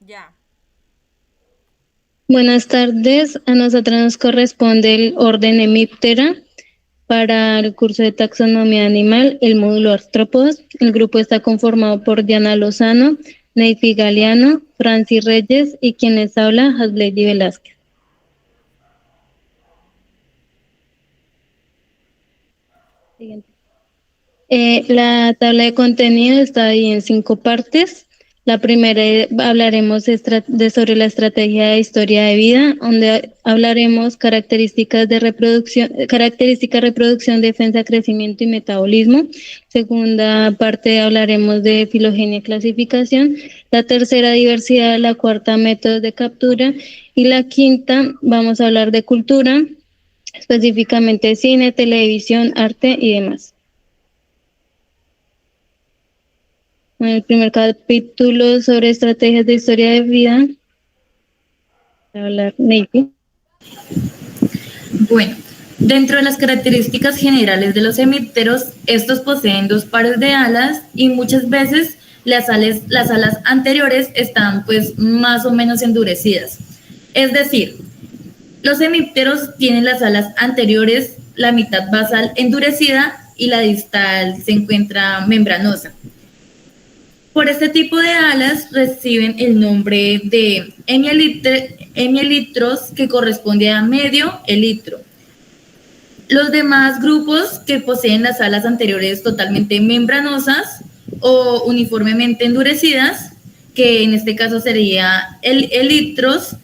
Ya. Buenas tardes, a nosotros nos corresponde el orden Hemiptera para el curso de taxonomía animal, el módulo artrópodos. El grupo está conformado por Diana Lozano, Neifi Galeano, Francis Reyes y quien les habla, Hasleidy Velázquez. Siguiente. La tabla de contenido está ahí en 5 partes. La primera hablaremos sobre la estrategia de historia de vida, donde hablaremos características, reproducción, defensa, crecimiento y metabolismo. Segunda parte hablaremos de filogenia y clasificación. La tercera, diversidad. La cuarta, métodos de captura. Y la quinta, vamos a hablar de cultura, específicamente cine, televisión, arte y demás. En el primer capítulo sobre estrategias de historia de vida, va a hablar Neifi. Bueno, dentro de las características generales de los hemípteros, estos poseen dos pares de alas y muchas veces las alas anteriores están pues más o menos endurecidas. Es decir, los hemípteros tienen las alas anteriores, la mitad basal endurecida y la distal se encuentra membranosa. Por este tipo de alas reciben el nombre de hemielitros, que corresponde a medio elitro. Los demás grupos que poseen las alas anteriores totalmente membranosas o uniformemente endurecidas, que en este caso sería el elitros,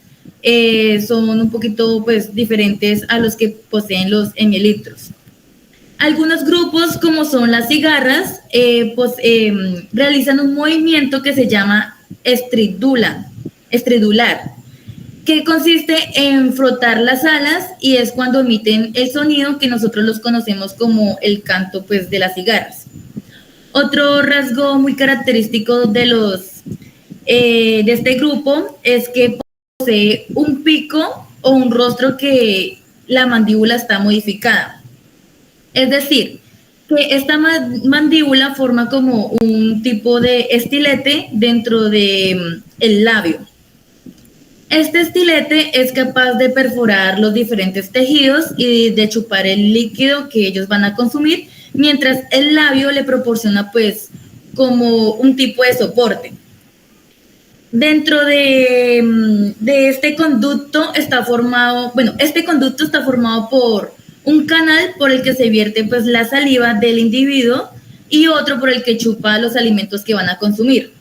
son un poquito pues diferentes a los que poseen los hemielitros. Algunos grupos, como son las cigarras, realizan un movimiento que se llama estridular, que consiste en frotar las alas y es cuando emiten el sonido que nosotros los conocemos como el canto pues, de las cigarras. Otro rasgo muy característico de este grupo es que posee un pico o un rostro que la mandíbula está modificada. Es decir, que esta mandíbula forma como un tipo de estilete dentro de el labio. Este estilete es capaz de perforar los diferentes tejidos y de chupar el líquido que ellos van a consumir, mientras el labio le proporciona pues como un tipo de soporte. Dentro de este conducto está formado, este conducto está formado por un canal por el que se vierte pues la saliva del individuo y otro por el que chupa los alimentos que van a consumir.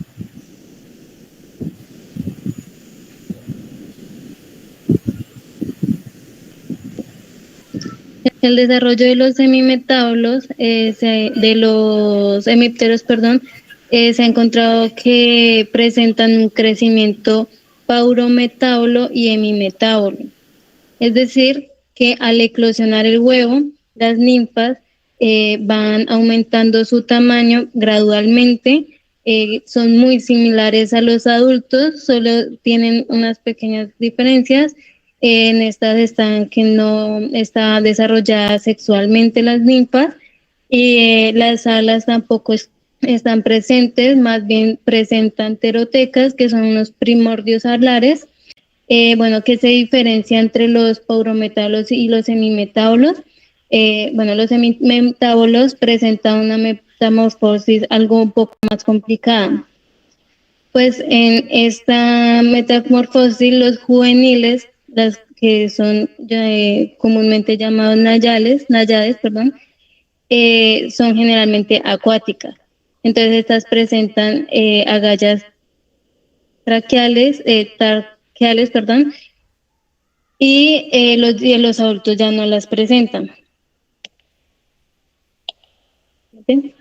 El desarrollo de los hemimetábolos, de los hemípteros, perdón, se ha encontrado que presentan un crecimiento paurometábolo y hemimetábolo. Es decir, que al eclosionar el huevo, las ninfas van aumentando su tamaño gradualmente, son muy similares a los adultos, solo tienen unas pequeñas diferencias. En estas están que no está desarrollada sexualmente las ninfas y las alas tampoco están presentes, más bien presentan terotecas, que son unos primordios alares, que se diferencia entre los paurometábolos y los hemimetábolos. Los hemimetábolos presentan una metamorfosis algo un poco más complicada. Pues en esta metamorfosis los juveniles, las que son comúnmente llamados náyades, son generalmente acuáticas. Entonces estas presentan agallas traqueales, y los adultos ya no las presentan. ¿Sí?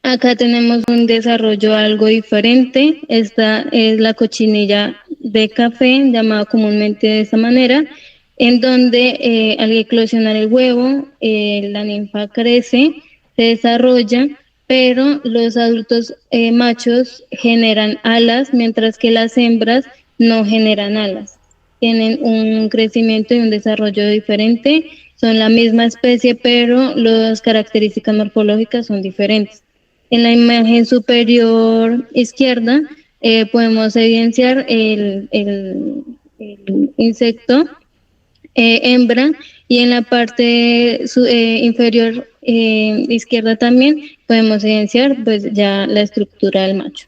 Acá tenemos un desarrollo algo diferente. Esta es la cochinilla de café, llamada comúnmente de esta manera, en donde al eclosionar el huevo, la ninfa crece, se desarrolla, pero los adultos machos generan alas, mientras que las hembras no generan alas. Tienen un crecimiento y un desarrollo diferente, son la misma especie, pero las características morfológicas son diferentes. En la imagen superior izquierda podemos evidenciar el insecto hembra, y en la parte inferior izquierda también podemos evidenciar pues ya la estructura del macho.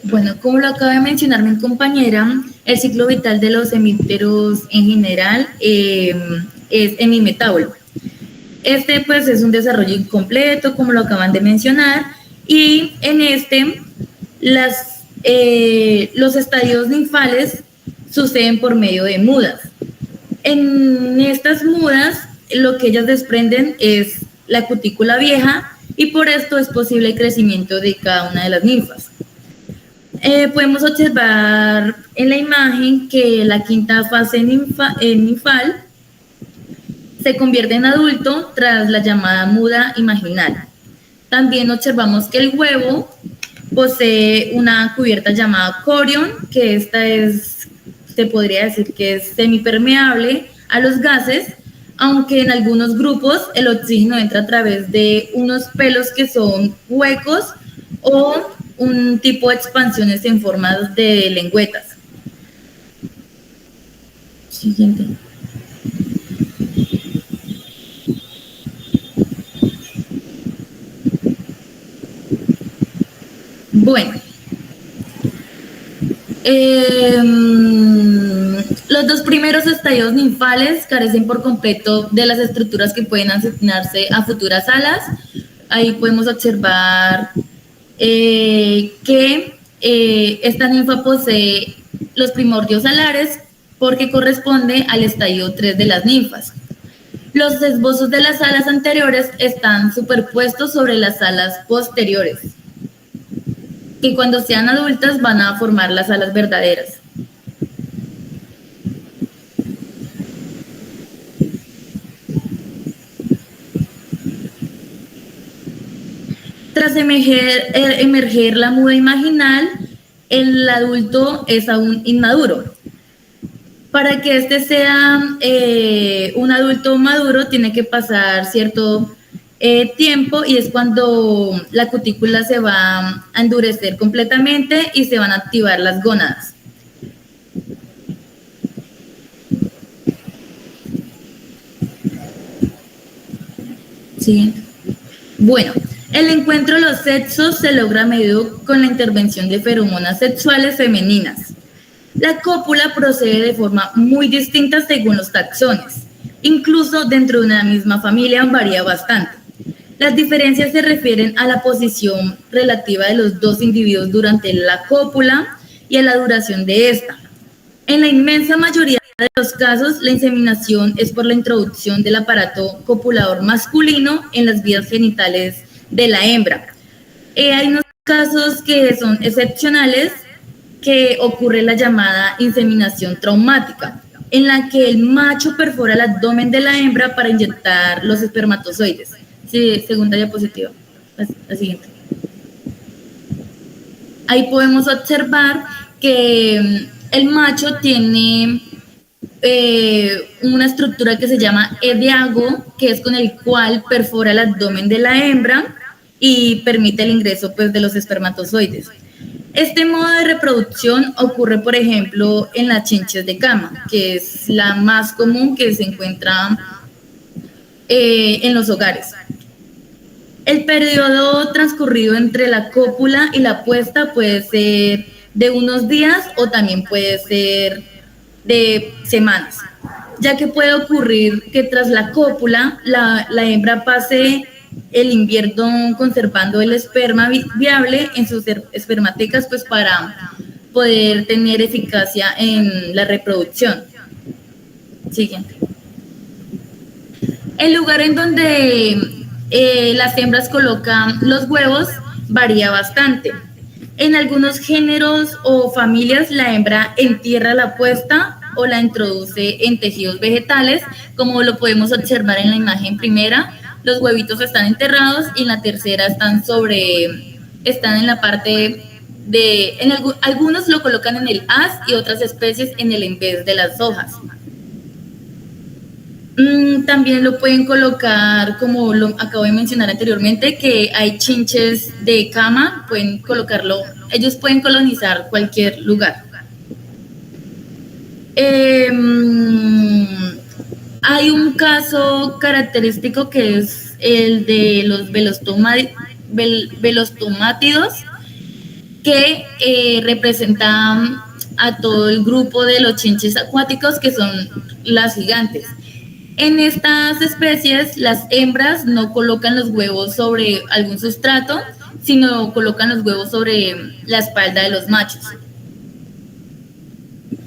Bueno, como lo acaba de mencionar mi compañera, el ciclo vital de los hemípteros en general es hemimetábulo. Este pues es un desarrollo incompleto, como lo acaban de mencionar, y en este los estadios ninfales suceden por medio de mudas. En estas mudas, lo que ellas desprenden es la cutícula vieja, y por esto es posible el crecimiento de cada una de las ninfas. Podemos observar en la imagen que la quinta fase ninfal se convierte en adulto tras la llamada muda imaginal. También observamos que el huevo posee una cubierta llamada corion, que esta se podría decir que es semipermeable a los gases, aunque en algunos grupos el oxígeno entra a través de unos pelos que son huecos o un tipo de expansiones en forma de lengüetas. Siguiente. Bueno, los dos primeros estadios ninfales carecen por completo de las estructuras que pueden asignarse a futuras alas. Ahí podemos observar que esta ninfa posee los primordios alares porque corresponde al estadio 3 de las ninfas. Los esbozos de las alas anteriores están superpuestos sobre las alas posteriores, que cuando sean adultas van a formar las alas verdaderas. Tras emerger la muda imaginal, el adulto es aún inmaduro. Para que este sea un adulto maduro, tiene que pasar cierto tiempo, y es cuando la cutícula se va a endurecer completamente y se van a activar las gónadas. Siguiente. Bueno, el encuentro de los sexos se logra a menudo con la intervención de feromonas sexuales femeninas. La cópula procede de forma muy distinta según los taxones. Incluso dentro de una misma familia varía bastante. Las diferencias se refieren a la posición relativa de los dos individuos durante la cópula y a la duración de esta. En la inmensa mayoría de los casos, la inseminación es por la introducción del aparato copulador masculino en las vías genitales de la hembra. Hay unos casos que son excepcionales, que ocurre la llamada inseminación traumática, en la que el macho perfora el abdomen de la hembra para inyectar los espermatozoides. Sí, segunda diapositiva, la siguiente. Ahí podemos observar que el macho tiene una estructura que se llama ediago, que es con el cual perfora el abdomen de la hembra y permite el ingreso pues, de los espermatozoides. Este modo de reproducción ocurre, por ejemplo, en las chinches de cama, que es la más común que se encuentra en los hogares. El periodo transcurrido entre la cópula y la puesta puede ser de unos días o también puede ser de semanas, ya que puede ocurrir que tras la cópula la hembra pase el invierno conservando el esperma viable en sus espermatecas, pues para poder tener eficacia en la reproducción. Siguiente. El lugar en donde las hembras colocan los huevos varía bastante. En algunos géneros o familias, la hembra entierra la puesta o la introduce en tejidos vegetales, como lo podemos observar en la imagen primera. Los huevitos están enterrados y en la tercera están en la parte de, algunos lo colocan en el haz y otras especies en el en vez de las hojas. También lo pueden colocar, como lo acabo de mencionar anteriormente, que hay chinches de cama, pueden colocarlo, ellos pueden colonizar cualquier lugar. Hay un caso característico que es el de los velostomátidos, que representan a todo el grupo de los chinches acuáticos, que son las gigantes. En estas especies, las hembras no colocan los huevos sobre algún sustrato, sino colocan los huevos sobre la espalda de los machos.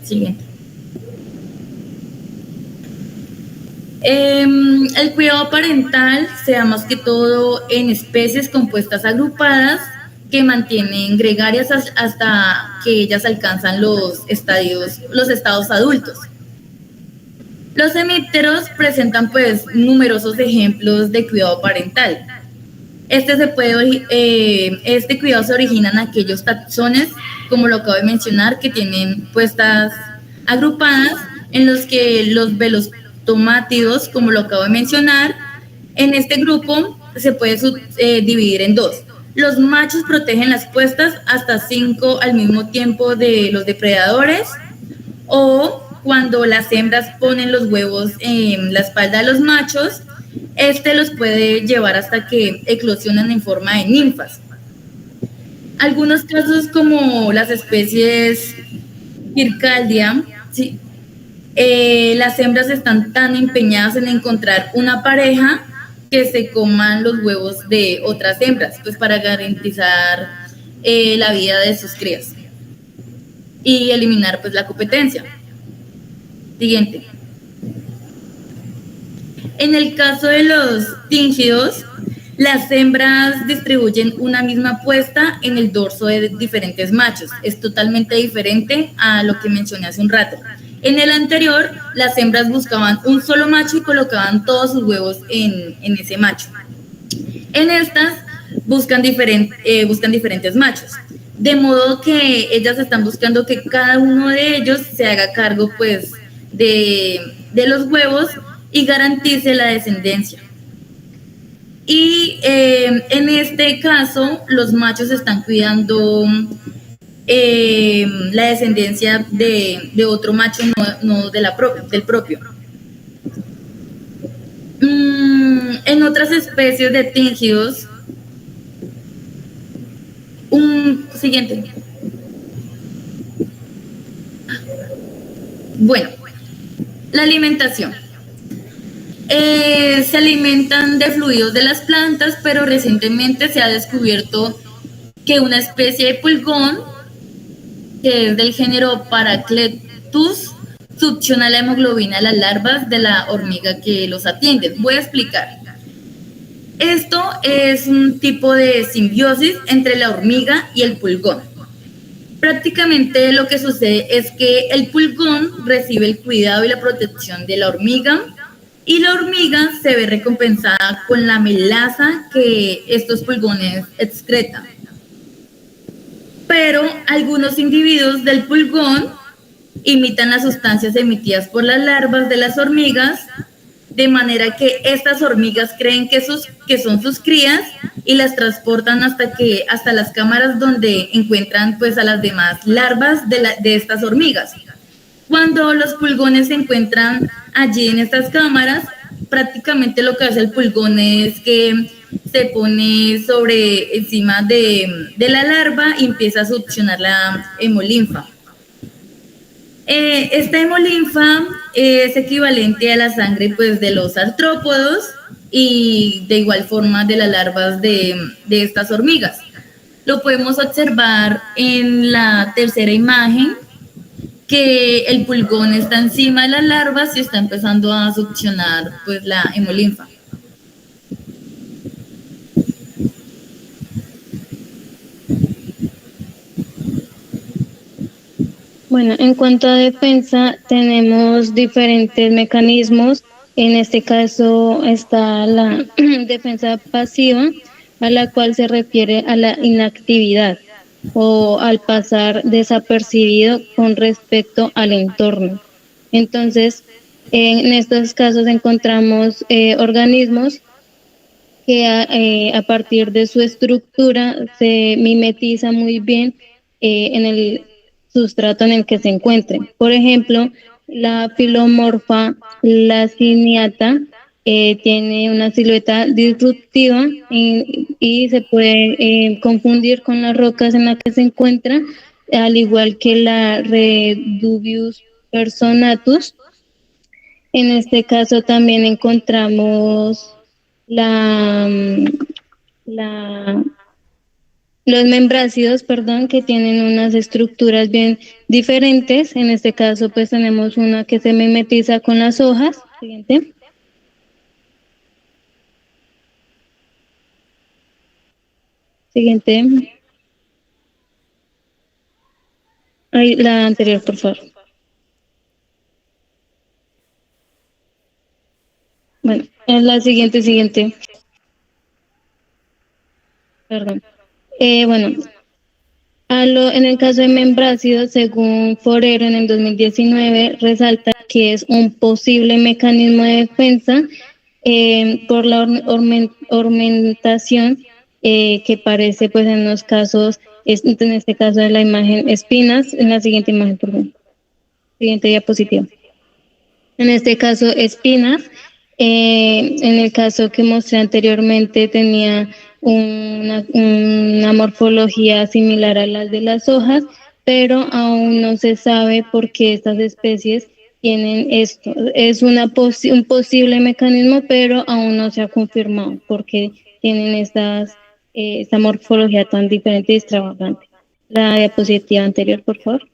Siguiente. El cuidado parental se da más que todo en especies compuestas agrupadas que mantienen gregarias hasta que ellas alcanzan los estados adultos. Los hemípteros presentan pues numerosos ejemplos de cuidado parental. Este cuidado se origina en aquellos taxones, como lo acabo de mencionar, que tienen puestas agrupadas, en los que los velostomátidos, como lo acabo de mencionar, en este grupo se puede dividir en dos. Los machos protegen las puestas hasta 5 al mismo tiempo de los depredadores, o cuando las hembras ponen los huevos en la espalda de los machos, los puede llevar hasta que eclosionan en forma de ninfas. Algunos casos, como las especies Circaldia, ¿sí? Las hembras están tan empeñadas en encontrar una pareja que se coman los huevos de otras hembras, pues para garantizar la vida de sus crías y eliminar pues la competencia. Siguiente. En el caso de los tíngidos, las hembras distribuyen una misma puesta en el dorso de diferentes machos. Es totalmente diferente a lo que mencioné hace un rato. En el anterior, las hembras buscaban un solo macho y colocaban todos sus huevos en ese macho. En estas buscan diferentes machos, de modo que ellas están buscando que cada uno de ellos se haga cargo pues de los huevos y garantice la descendencia. Y en este caso, los machos están cuidando la descendencia de otro macho, no del propio. En otras especies de tíngidos, siguiente. Bueno, la alimentación. Se alimentan de fluidos de las plantas, pero recientemente se ha descubierto que una especie de pulgón, que es del género Paracletus, succiona la hemoglobina de las larvas de la hormiga que los atiende. Voy a explicar. Esto es un tipo de simbiosis entre la hormiga y el pulgón. Prácticamente lo que sucede es que el pulgón recibe el cuidado y la protección de la hormiga, y la hormiga se ve recompensada con la melaza que estos pulgones excretan. Pero algunos individuos del pulgón imitan las sustancias emitidas por las larvas de las hormigas, de manera que estas hormigas creen que son sus crías y las transportan hasta las cámaras donde encuentran pues a las demás larvas de estas hormigas. Cuando los pulgones se encuentran allí en estas cámaras, prácticamente lo que hace el pulgón es que se pone encima de la larva y empieza a succionar la hemolinfa. Esta hemolinfa es equivalente a la sangre pues, de los artrópodos y de igual forma de las larvas de estas hormigas. Lo podemos observar en la tercera imagen, que el pulgón está encima de las larvas y está empezando a succionar pues, la hemolinfa. Bueno, en cuanto a defensa, tenemos diferentes mecanismos. En este caso está la defensa pasiva, a la cual se refiere a la inactividad o al pasar desapercibido con respecto al entorno. Entonces, En estos casos encontramos organismos que a partir de su estructura se mimetiza muy bien en el sustrato en el que se encuentren. Por ejemplo, la filomorfa laciniata tiene una silueta disruptiva y se puede confundir con las rocas en las que se encuentra, al igual que la Redubius personatus. En este caso también encontramos la, la, los membrácidos, perdón, que tienen unas estructuras bien diferentes. En este caso, pues tenemos una que se mimetiza con las hojas. Siguiente. Siguiente. Ay, la anterior, por favor. Bueno, es la siguiente. Perdón. Bueno, en el caso de membrácidos, según Forero en el 2019, resalta que es un posible mecanismo de defensa por la ornamentación que parece, pues, en los casos, en este caso de la imagen espinas, en la siguiente imagen, por favor. Siguiente diapositiva. En este caso, espinas. En el caso que mostré anteriormente, tenía una morfología similar a las de las hojas, pero aún no se sabe por qué estas especies tienen esto. Es un posible mecanismo, pero aún no se ha confirmado por qué tienen esta morfología tan diferente y extravagante. La diapositiva anterior, por favor.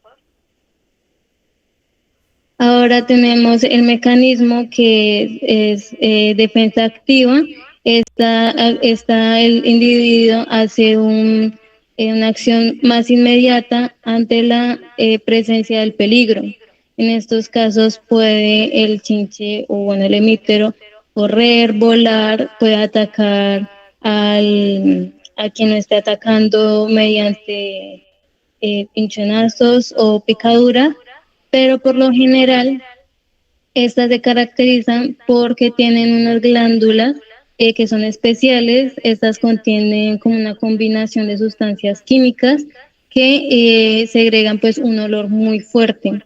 Ahora tenemos el mecanismo que es defensa activa. El individuo hace una acción más inmediata ante la presencia del peligro. En estos casos puede el chinche o bueno, el hemíptero correr, volar, puede atacar a quien lo esté atacando mediante pinchonazos o picaduras, pero por lo general estas se caracterizan porque tienen unas glándulas que son especiales. Estas contienen como una combinación de sustancias químicas que segregan pues un olor muy fuerte.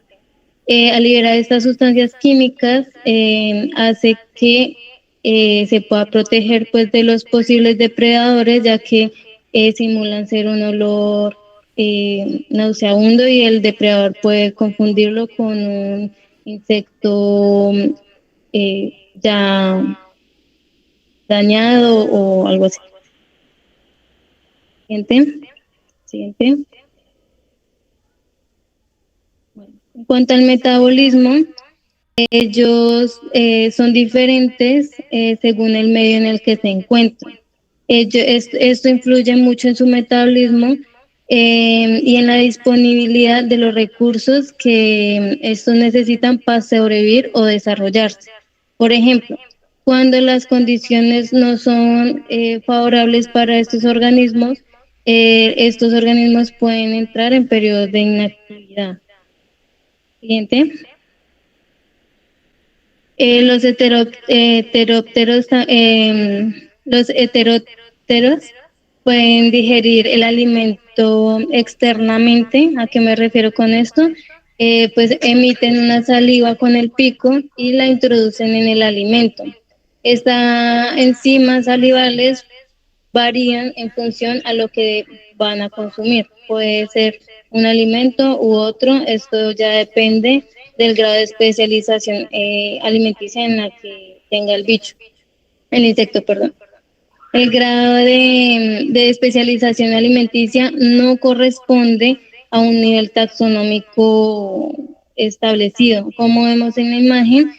Al liberar estas sustancias químicas hace que se pueda proteger pues de los posibles depredadores, ya que simulan ser un olor nauseabundo y el depredador puede confundirlo con un insecto ya dañado o algo así. Siguiente. Bueno, en cuanto al metabolismo, ellos son diferentes según el medio en el que se encuentran. Esto influye mucho en su metabolismo y en la disponibilidad de los recursos que estos necesitan para sobrevivir o desarrollarse. Por ejemplo, cuando las condiciones no son favorables para estos organismos pueden entrar en periodos de inactividad. Siguiente. Los heterópteros pueden digerir el alimento externamente. ¿A qué me refiero con esto? Pues emiten una saliva con el pico y la introducen en el alimento. Estas enzimas salivales varían en función a lo que van a consumir. Puede ser un alimento u otro, esto ya depende del grado de especialización alimenticia en la que tenga el insecto, perdón. El grado de especialización alimenticia no corresponde a un nivel taxonómico establecido. Como vemos en la imagen,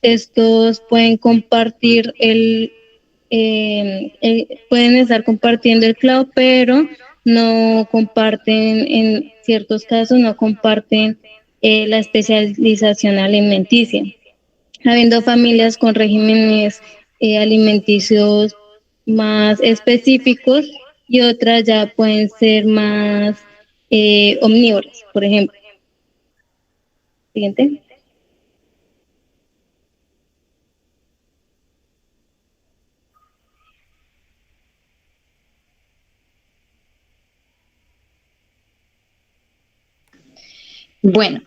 estos pueden compartir pueden estar compartiendo el clavo, pero no comparten, en ciertos casos, no comparten la especialización alimenticia, habiendo familias con regímenes alimenticios más específicos y otras ya pueden ser más omnívoras, por ejemplo. Siguiente. Bueno,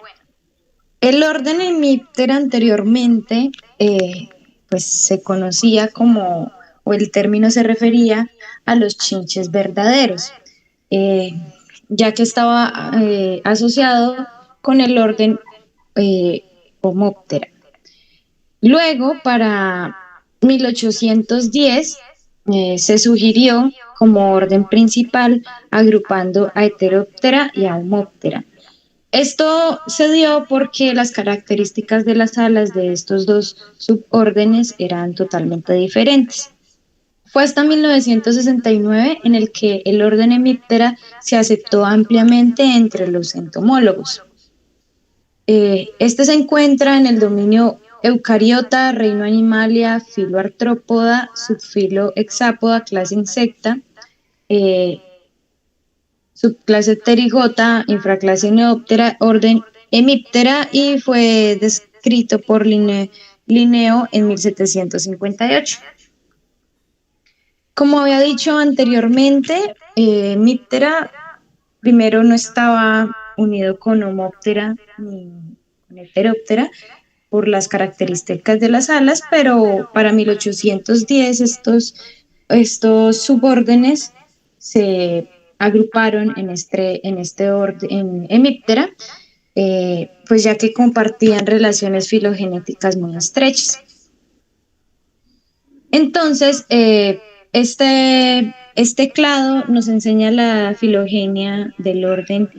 el orden hemíptera anteriormente, pues se conocía como, o el término se refería a los chinches verdaderos, eh, ya que estaba asociado con el orden eh, Homóptera. Luego, para 1810, se sugirió como orden principal agrupando a Heteróptera y a Homóptera. Esto se dio porque las características de las alas de estos dos subórdenes eran totalmente diferentes. Fue hasta 1969 en el que el orden Hemiptera se aceptó ampliamente entre los entomólogos. Este se encuentra en el dominio Eucariota, reino Animalia, filo Artrópoda, subfilo Hexápoda, clase Insecta, eh, subclase Pterigota, infraclase Neoptera, orden Hemiptera, y fue descrito por Linneo en 1758. Como había dicho anteriormente, Hemiptera primero no estaba unido con Homóptera ni con Heteróptera por las características de las alas, pero para 1810 estos subórdenes se agruparon en este orden, en Hemiptera, pues ya que compartían relaciones filogenéticas muy estrechas. Entonces, este clado nos enseña la filogenia del orden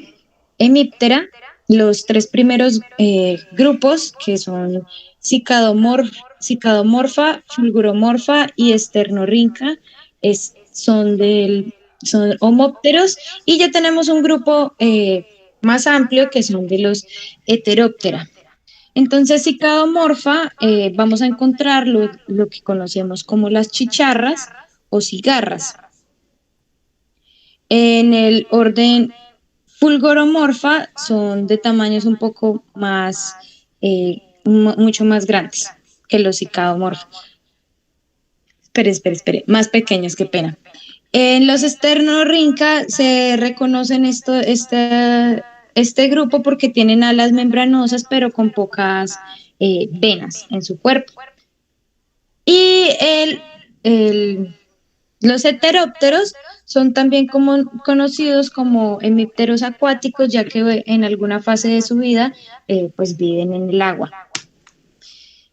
Hemiptera. Los tres primeros grupos, que son cicadomorfa, fulguromorfa y esternorrinca, son homópteros, y ya tenemos un grupo más amplio que son de los heteróptera. Entonces, cicadomorfa, vamos a encontrar lo que conocemos como las chicharras o cigarras. En el orden fulgoromorfa son de tamaños un poco más, mucho más grandes que los cicadomorfos. Espere, más pequeños, qué pena. En los esternorrinca se reconocen este grupo porque tienen alas membranosas, pero con pocas venas en su cuerpo. Y los heterópteros son también conocidos como hemípteros acuáticos, ya que en alguna fase de su vida pues viven en el agua.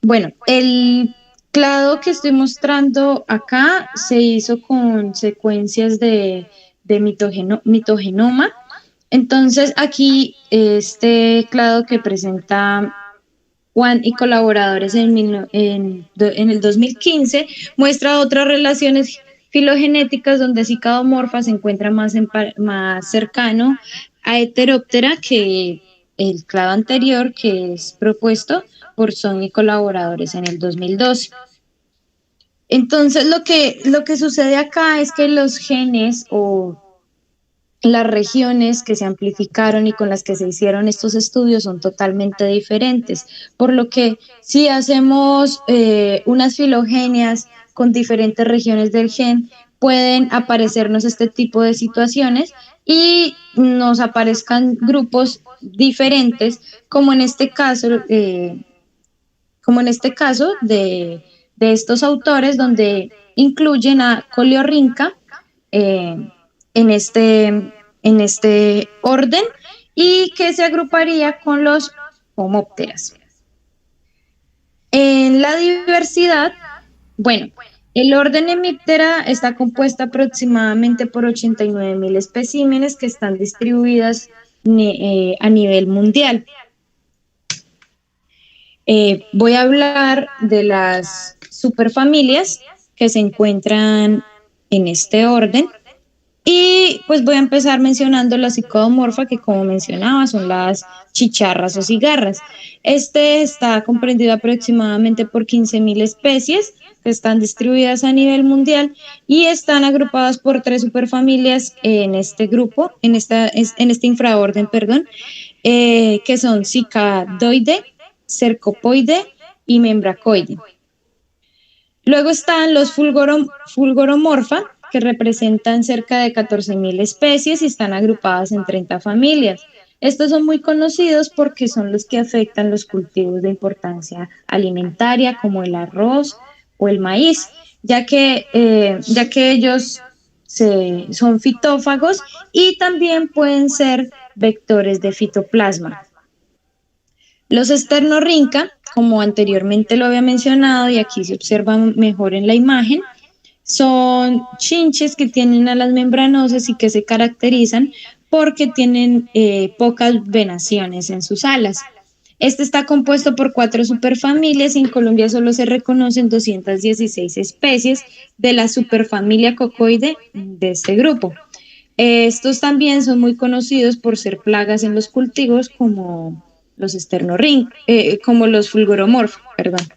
Bueno, el clado que estoy mostrando acá se hizo con secuencias de mitogenoma. Entonces aquí este clado que presenta Juan y colaboradores en el 2015 muestra otras relaciones filogenéticas donde cicadomorfa se encuentra más cercano a Heteróptera que el clado anterior, que es propuesto por Son y colaboradores en el 2012. Entonces lo que sucede acá es que los genes o las regiones que se amplificaron y con las que se hicieron estos estudios son totalmente diferentes, por lo que si hacemos unas filogenias con diferentes regiones del gen, pueden aparecernos este tipo de situaciones y nos aparezcan grupos diferentes, como en este caso de estos autores, donde incluyen a Coleorrinca en este orden, y que se agruparía con los homópteras. En la diversidad, bueno, el orden Hemiptera está compuesta aproximadamente por 89.000 especímenes que están distribuidas a nivel mundial. Voy a hablar de las superfamilias que se encuentran en este orden. Y pues voy a empezar mencionando la cicadomorfa, que como mencionaba son las chicharras o cigarras. Este está comprendido aproximadamente por 15.000 especies que están distribuidas a nivel mundial y están agrupadas por tres superfamilias en este grupo, en este infraorden, que son cicadoide, cercopoide y membracoide. Luego están los fulgoromorfa, que representan cerca de 14.000 especies y están agrupadas en 30 familias. Estos son muy conocidos porque son los que afectan los cultivos de importancia alimentaria como el arroz o el maíz, ya que ellos son fitófagos y también pueden ser vectores de fitoplasma. Los esternorrinca, como anteriormente lo había mencionado y aquí se observa mejor en la imagen, son chinches que tienen alas membranosas y que se caracterizan porque tienen pocas venaciones en sus alas. Este está compuesto por 4 superfamilias y en Colombia solo se reconocen 216 especies de la superfamilia Cocoide de este grupo. Estos también son muy conocidos por ser plagas en los cultivos como los como los fulgoromorfos, perdón.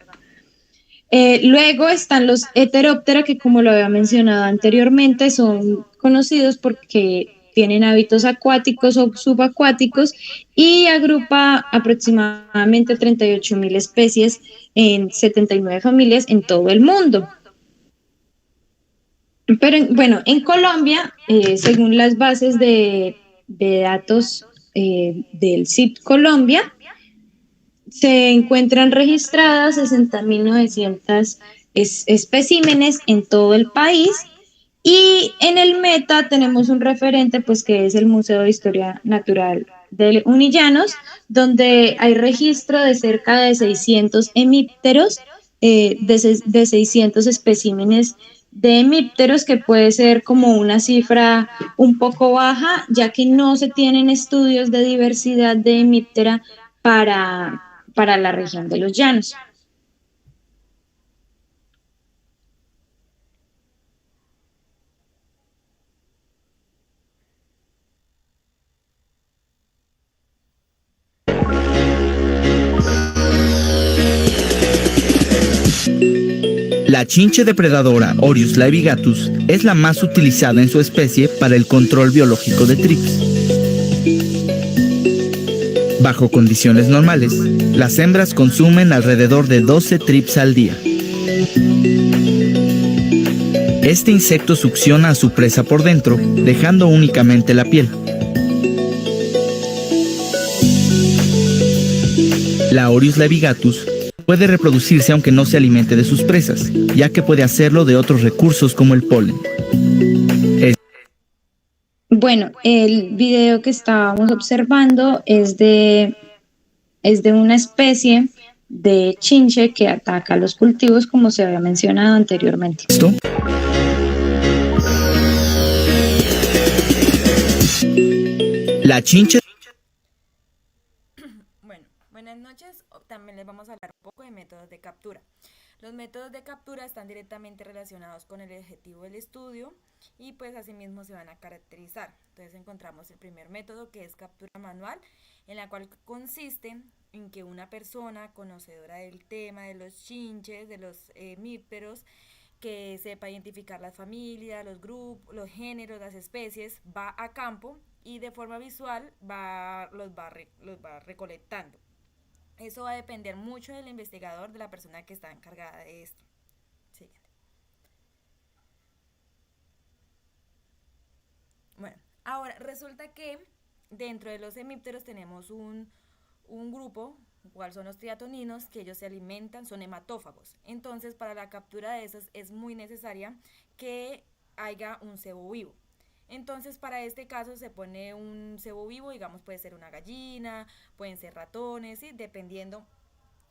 Luego están los heteróptera, que como lo había mencionado anteriormente, son conocidos porque tienen hábitos acuáticos o subacuáticos y agrupa aproximadamente 38.000 especies en 79 familias en todo el mundo. Pero bueno, en Colombia, según las bases de datos del CIP Colombia, se encuentran registradas 60.900 especímenes en todo el país y en el Meta tenemos un referente pues que es el Museo de Historia Natural de Unillanos, donde hay registro de cerca de 600 hemípteros, de 600 especímenes de hemípteros, que puede ser como una cifra un poco baja, ya que no se tienen estudios de diversidad de hemíptera para la región de los llanos. La chinche depredadora Orius laevigatus es la más utilizada en su especie para el control biológico de trips. Bajo condiciones normales, las hembras consumen alrededor de 12 trips al día. Este insecto succiona a su presa por dentro, dejando únicamente la piel. La Orius laevigatus puede reproducirse aunque no se alimente de sus presas, ya que puede hacerlo de otros recursos como el polen. Bueno, el video que estábamos observando es de una especie de chinche que ataca a los cultivos, como se había mencionado anteriormente. ¿Esto? La chinche. Bueno, buenas noches. También les vamos a hablar un poco de métodos de captura. Los métodos de captura están directamente relacionados con el objetivo del estudio y pues asimismo se van a caracterizar. Entonces encontramos el primer método, que es captura manual, en la cual consiste en que una persona conocedora del tema de los chinches, de los hemípteros, que sepa identificar las familias, los grupos, los géneros, las especies, va a campo y de forma visual los va recolectando. Eso va a depender mucho del investigador, de la persona que está encargada de esto. Siguiente. Bueno, ahora resulta que dentro de los hemípteros tenemos un grupo, cuál son los triatoninos, que ellos se alimentan, son hematófagos. Entonces, para la captura de esos es muy necesaria que haya un cebo vivo. Entonces, para este caso se pone un cebo vivo, digamos, puede ser una gallina, pueden ser ratones, ¿sí? Dependiendo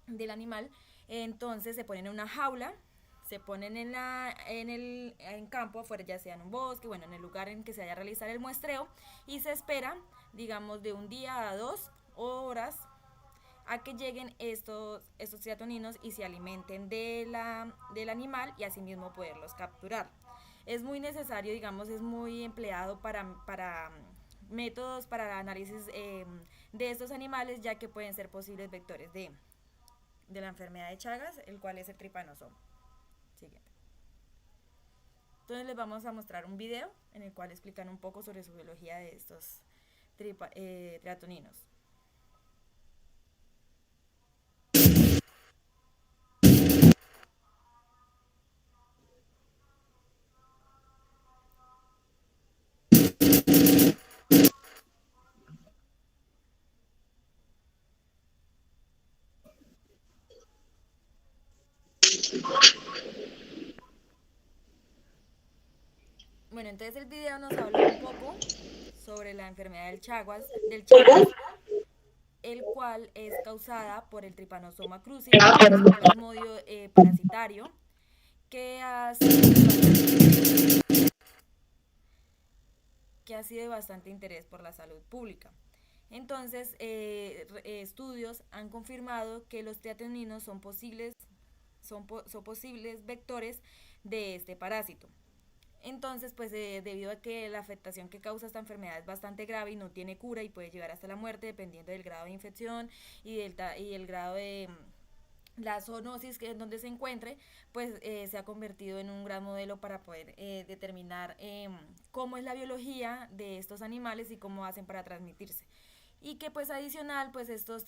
del animal. Entonces se ponen en una jaula, se ponen en campo afuera, ya sea en un bosque, bueno, en el lugar en que se vaya a realizar el muestreo, y se espera, digamos, de un día a 2 horas a que lleguen estos triatoninos y se alimenten del animal y asimismo poderlos capturar. Es muy necesario, digamos, es muy empleado para métodos para análisis de estos animales, ya que pueden ser posibles vectores de la enfermedad de Chagas, el cual es el trypanosoma. Siguiente. Entonces les vamos a mostrar un video en el cual explican un poco sobre su biología de estos triatoninos. Bueno, entonces el video nos habla un poco sobre la enfermedad del Chagas, el cual es causada por el Trypanosoma cruzi, que es un plasmodio parasitario que ha sido de bastante interés por la salud pública. Entonces, estudios han confirmado que los triatoninos son posibles vectores de este parásito. Entonces, pues debido a que la afectación que causa esta enfermedad es bastante grave y no tiene cura y puede llegar hasta la muerte dependiendo del grado de infección y el grado de la zoonosis en donde se encuentre, pues se ha convertido en un gran modelo para poder determinar cómo es la biología de estos animales y cómo hacen para transmitirse. Y que pues adicional, pues estos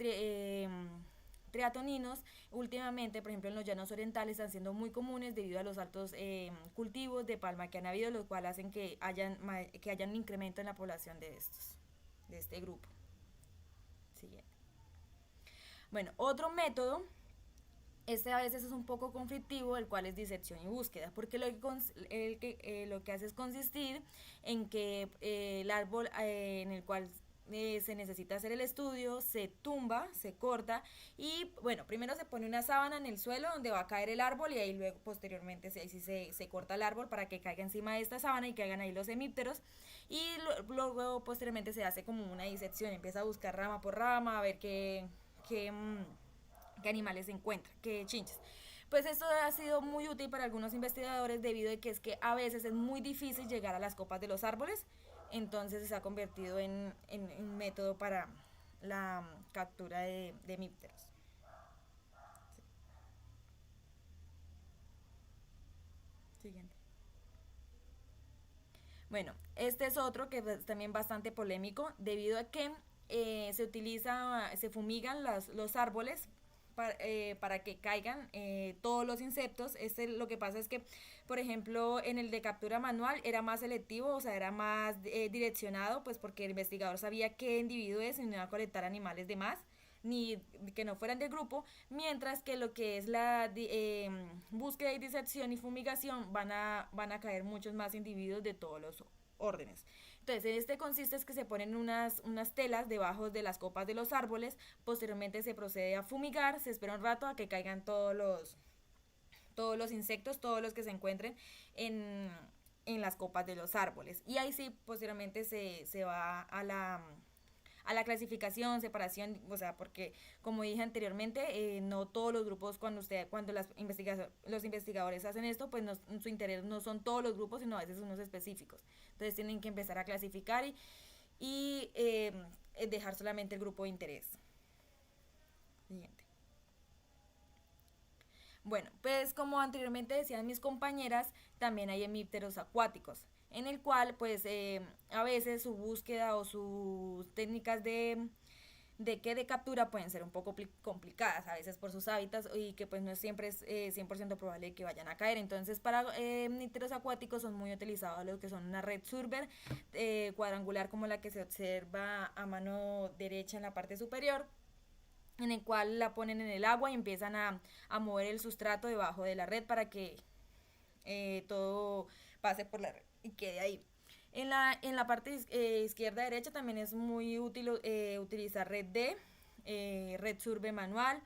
triatoninos últimamente, por ejemplo en los llanos orientales, están siendo muy comunes debido a los altos cultivos de palma que han habido, los cuales hacen que haya un incremento en la población de este grupo. Siguiente. Bueno, otro método, este a veces es un poco conflictivo, el cual es disección y búsqueda, porque lo que hace es consistir en que el árbol en el cual se necesita hacer el estudio, se tumba, se corta y bueno, primero se pone una sábana en el suelo donde va a caer el árbol y ahí luego posteriormente se corta el árbol para que caiga encima de esta sábana y caigan ahí los hemípteros y luego posteriormente se hace como una disección, empieza a buscar rama por rama, a ver qué animales se encuentran, qué chinches. Pues esto ha sido muy útil para algunos investigadores debido a que es que a veces es muy difícil llegar a las copas de los árboles. Entonces se ha convertido en un método para la captura de hemípteros. Siguiente. Bueno, este es otro que es también bastante polémico debido a que se fumigan los árboles para que caigan todos los insectos. Lo que pasa es que, por ejemplo, en el de captura manual era más selectivo, o sea, era más direccionado, pues porque el investigador sabía qué individuo es y no iba a colectar animales de más, ni que no fueran del grupo, mientras que lo que es la búsqueda y disección y fumigación van a caer muchos más individuos de todos los órdenes. Entonces, en este consiste es que se ponen unas telas debajo de las copas de los árboles, posteriormente se procede a fumigar, se espera un rato a que caigan todos los insectos, todos los que se encuentren en las copas de los árboles. Y ahí sí, posteriormente se va a la clasificación, separación, o sea, porque como dije anteriormente, no todos los grupos, cuando los investigadores hacen esto, pues su interés no son todos los grupos, sino a veces unos específicos. Entonces tienen que empezar a clasificar y dejar solamente el grupo de interés. Siguiente. Bueno, pues como anteriormente decían mis compañeras, también hay hemípteros acuáticos, en el cual pues a veces su búsqueda o sus técnicas de captura pueden ser un poco complicadas, a veces por sus hábitats y que pues no siempre es 100% probable que vayan a caer. Entonces para hemípteros acuáticos son muy utilizados lo que son una red surber cuadrangular como la que se observa a mano derecha en la parte superior, en el cual la ponen en el agua y empiezan a mover el sustrato debajo de la red para que todo pase por la red y quede ahí. En la parte izquierda derecha también es muy útil utilizar red D, red surbe manual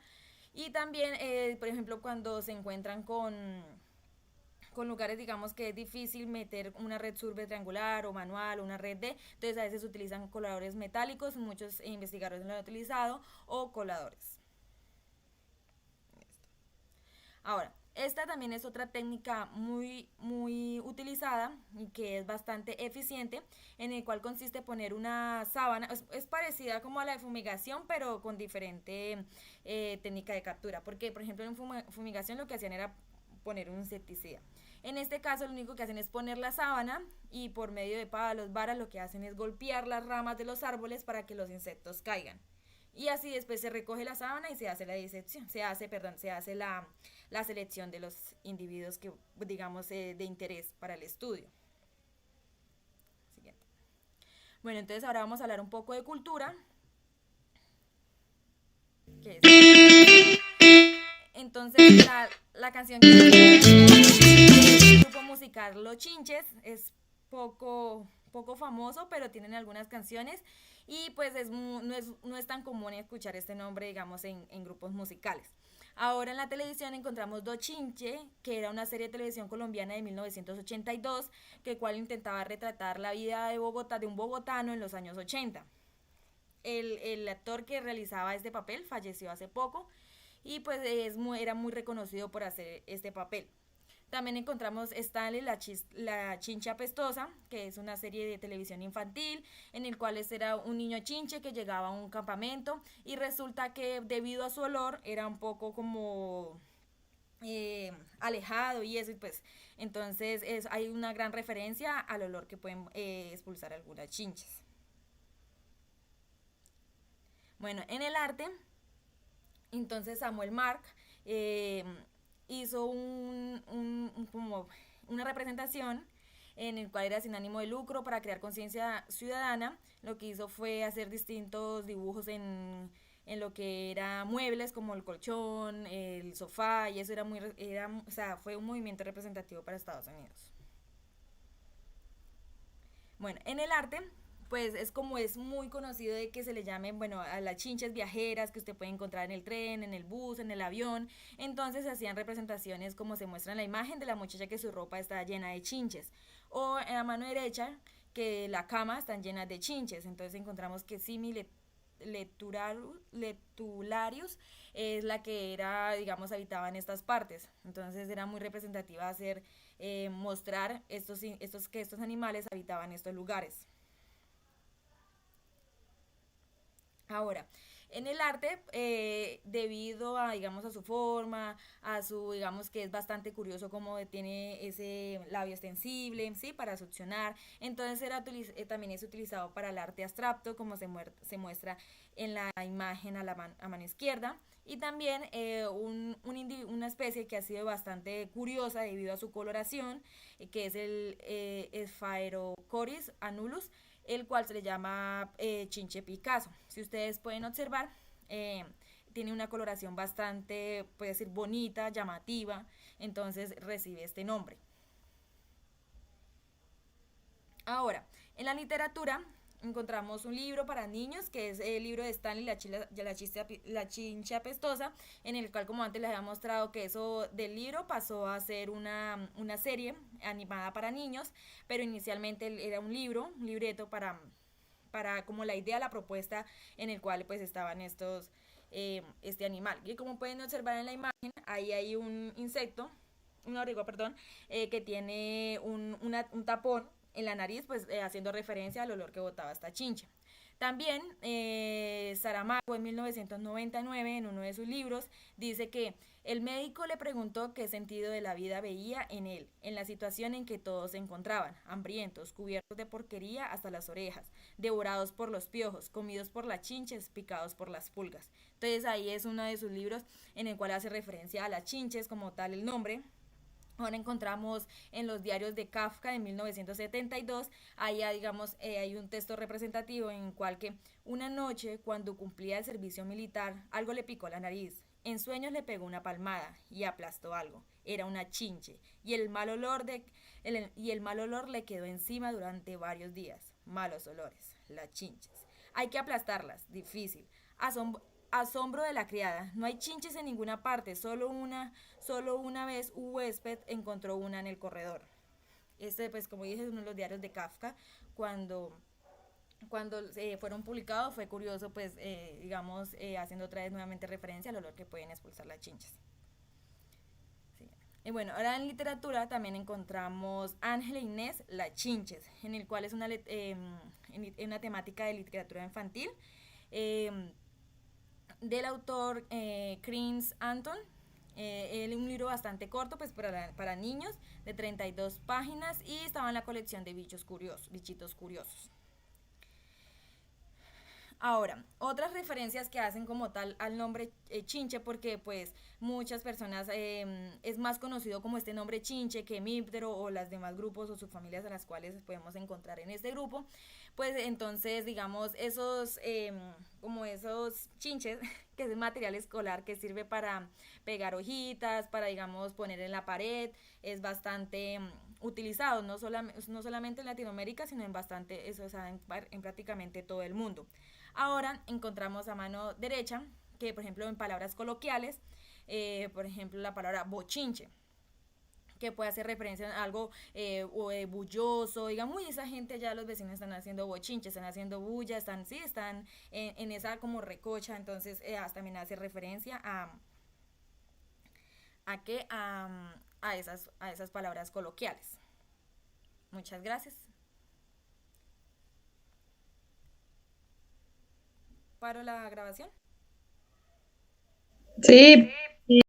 y también, por ejemplo, cuando se encuentran con lugares, digamos que es difícil meter una red surbe triangular o manual o una red D, entonces a veces utilizan coladores metálicos, muchos investigadores lo han utilizado, o coladores. Ahora, esta también es otra técnica muy, muy utilizada y que es bastante eficiente, en el cual consiste en poner una sábana, es parecida como a la de fumigación, pero con diferente técnica de captura, porque por ejemplo en fumigación lo que hacían era poner un insecticida. En este caso lo único que hacen es poner la sábana y por medio de palos, varas, lo que hacen es golpear las ramas de los árboles para que los insectos caigan. Y así después se recoge la sábana y se hace la disección, se hace la selección de los individuos que, digamos, de interés para el estudio. Siguiente. Bueno, entonces ahora vamos a hablar un poco de cultura. ¿Qué es? Entonces, la canción que el grupo musical Los Chinches es poco famoso, pero tienen algunas canciones y pues no es tan común escuchar este nombre, digamos, en grupos musicales. Ahora en la televisión encontramos Do Chinche, que era una serie de televisión colombiana de 1982, que cual intentaba retratar la vida de Bogotá, de un bogotano en los años 80. El actor que realizaba este papel falleció hace poco y pues era muy reconocido por hacer este papel. También encontramos Stanley, la chincha apestosa, que es una serie de televisión infantil en el cual era un niño chinche que llegaba a un campamento y resulta que debido a su olor era un poco como alejado y eso, y pues entonces hay una gran referencia al olor que pueden expulsar algunas chinches. Bueno, en el arte, entonces Samuel Marc hizo como una representación en el cual era sin ánimo de lucro para crear conciencia ciudadana. Lo que hizo fue hacer distintos dibujos en lo que era muebles como el colchón, el sofá, y eso o sea, fue un movimiento representativo para Estados Unidos. Bueno, en el arte pues es muy conocido de que se le llame, bueno, a las chinches viajeras que usted puede encontrar en el tren, en el bus, en el avión. Entonces se hacían representaciones como se muestra en la imagen de la muchacha que su ropa está llena de chinches, o en la mano derecha que la cama está llena de chinches. Entonces encontramos que Letularius es la que era, digamos, habitaba en estas partes. Entonces era muy representativa hacer mostrar que estos animales habitaban estos lugares. Ahora, en el arte, debido a, digamos, a su forma, digamos, que es bastante curioso como tiene ese labio extensible, ¿sí? Para succionar. Entonces también es utilizado para el arte abstracto, como se muestra en la imagen a mano izquierda. Y también una especie que ha sido bastante curiosa debido a su coloración, que es el Sphaerocoris anulus, el cual se le llama chinche Picasso. Si ustedes pueden observar, tiene una coloración bastante, puede decir, bonita, llamativa, entonces recibe este nombre. Ahora, en la literatura encontramos un libro para niños, que es el libro de Stanley, la chincha apestosa, en el cual, como antes les había mostrado, que eso del libro pasó a ser una serie animada para niños, pero inicialmente era un libreto para como la idea, la propuesta en el cual pues estaban este animal. Y como pueden observar en la imagen, ahí hay un insecto, un abrigo, perdón, que tiene un tapón en la nariz, pues haciendo referencia al olor que botaba esta chincha. También Saramago en 1999 en uno de sus libros dice que el médico le preguntó qué sentido de la vida veía en él, en la situación en que todos se encontraban, hambrientos, cubiertos de porquería hasta las orejas, devorados por los piojos, comidos por las chinches, picados por las pulgas. Entonces ahí es uno de sus libros en el cual hace referencia a las chinches como tal el nombre. Ahora encontramos en los diarios de Kafka de 1972, ahí digamos hay un texto representativo en el cual que una noche cuando cumplía el servicio militar algo le picó la nariz, en sueños le pegó una palmada y aplastó algo, era una chinche y el mal olor le quedó encima durante varios días, malos olores, las chinches, hay que aplastarlas, difícil, asombro de la criada, no hay chinches en ninguna parte, solo una vez un huésped encontró una en el corredor. Pues como dije, es uno de los diarios de Kafka. Cuando fueron publicados fue curioso, pues digamos, haciendo otra vez nuevamente referencia al olor que pueden expulsar las chinches. Sí. Y bueno, ahora en literatura también encontramos Ángela Inés, las chinches, en el cual es una temática de literatura infantil. Del autor Chris Anton, un libro bastante corto, pues para niños, de 32 páginas, y estaba en la colección de bichitos curiosos. Ahora, otras referencias que hacen como tal al nombre chinche, porque pues muchas personas es más conocido como este nombre chinche que hemíptero o las demás grupos o subfamilias a las cuales podemos encontrar en este grupo, pues entonces digamos esos como esos chinches que es el material escolar que sirve para pegar hojitas, para digamos poner en la pared, es bastante utilizado, no solamente en Latinoamérica, sino en bastante, eso, o sea, en prácticamente todo el mundo. Ahora encontramos a mano derecha que, por ejemplo, en palabras coloquiales, por ejemplo, la palabra bochinche, que puede hacer referencia a algo bulloso, digamos, uy, esa gente ya los vecinos están haciendo bochinche, están haciendo bulla, están en esa como recocha, entonces también hace referencia a que a esas palabras coloquiales. Muchas gracias. ¿Paro la grabación? Sí,